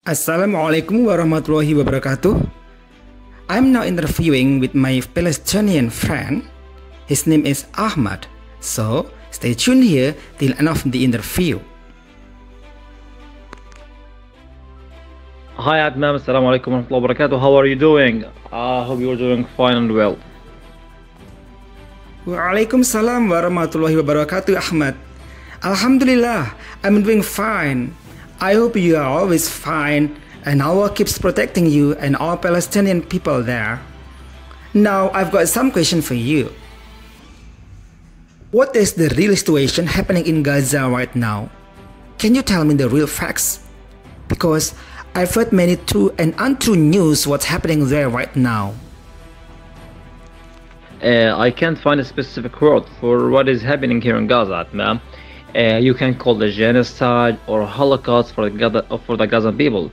Assalamualaikum warahmatullahi wabarakatuh. I'm now interviewing with my Palestinian friend. His name is Ahmad. So stay tuned here till end of the interview. Hi Adnan, Assalamualaikum warahmatullahi wabarakatuh. How are you doing? I hope you're doing fine and well. Waalaikumsalam warahmatullahi wabarakatuh, Ahmad. Alhamdulillah, I'm doing fine. I hope you are always fine and Allah keeps protecting you and all Palestinian people there. Now I've got some question for you. What is the real situation happening in Gaza right now? Can you tell me the real facts? Because I've heard many true and untrue news what's happening there right now. I can't find a specific word for what is happening here in Gaza, Adnan. You can call it genocide or Holocaust for the Gaza people.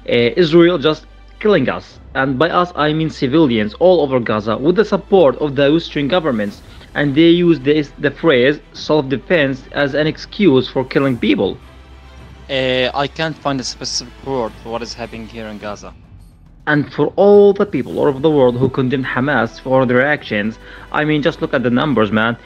Israel just killing us, and by us I mean civilians all over Gaza with the support of the Western governments, and they use the phrase self-defense as an excuse for killing people. I can't find a specific word for what is happening here in Gaza. And for all the people all over the world who condemn Hamas for their actions, I mean, just look at the numbers, man.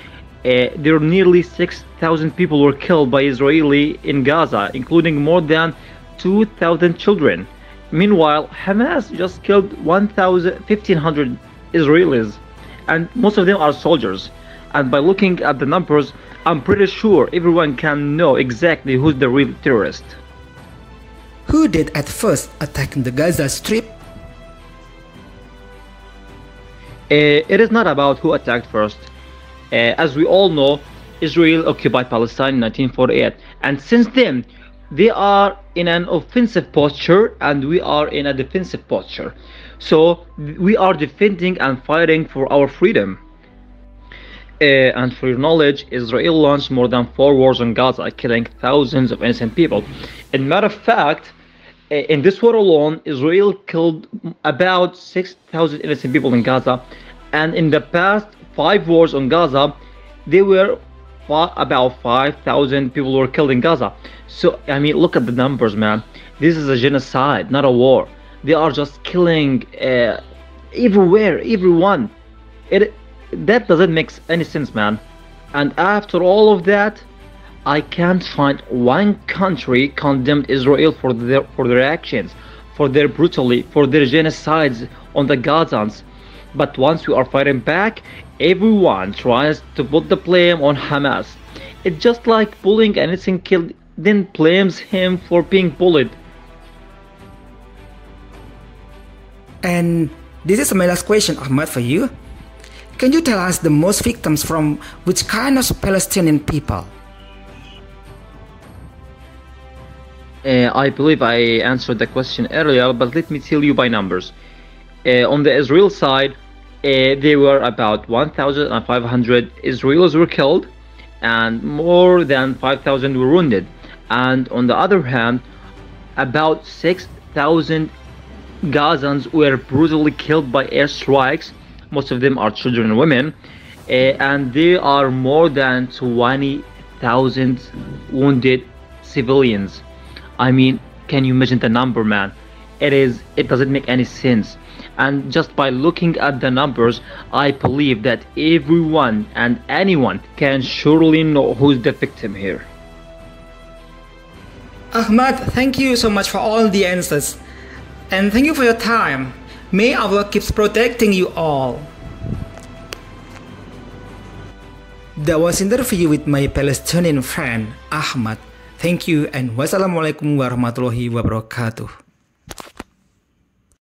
There are nearly 6,000 people were killed by Israeli in Gaza, including more than 2,000 children. Meanwhile, Hamas just killed 1,500 Israelis, and most of them are soldiers. And by looking at the numbers, I'm pretty sure everyone can know exactly who's the real terrorist. Who did at first attack the Gaza Strip? It is not about who attacked first. As we all know, Israel occupied Palestine in 1948, and since then they are in an offensive posture and we are in a defensive posture. So we are defending and fighting for our freedom. And for your knowledge, Israel launched more than 4 wars on Gaza, killing thousands of innocent people. In matter of fact, in this war alone, Israel killed about 6,000 innocent people in Gaza, and in the past 5 wars on Gaza, they were about 5,000 people were killed in Gaza. So I mean, look at the numbers, man. This is a genocide, not a war. They are just killing everywhere, everyone. That doesn't make any sense, man. And after all of that, I can't find one country condemned Israel for their actions, for their brutality, for their genocides on the Gazans. But once we are fighting back, everyone tries to put the blame on Hamas. It's just like bullying an innocent kid, then blames him for being bullied. And this is my last question, Ahmad, for you. Can you tell us the most victims from which kind of Palestinian people? I believe I answered the question earlier, but let me tell you by numbers. On the Israel side, there were about 1,500 Israelis were killed and more than 5,000 were wounded. And on the other hand, about 6,000 Gazans were brutally killed by airstrikes. Most of them are children and women, and there are more than 20,000 wounded civilians. I mean, can you imagine the number, man? It doesn't make any sense. And just by looking at the numbers, I believe that everyone and anyone can surely know who's the victim here. Ahmad, thank you so much for all the answers. And thank you for your time. May Allah keeps protecting you all. That was interview with my Palestinian friend, Ahmad. Thank you and wassalamualaikum warahmatullahi wabarakatuh.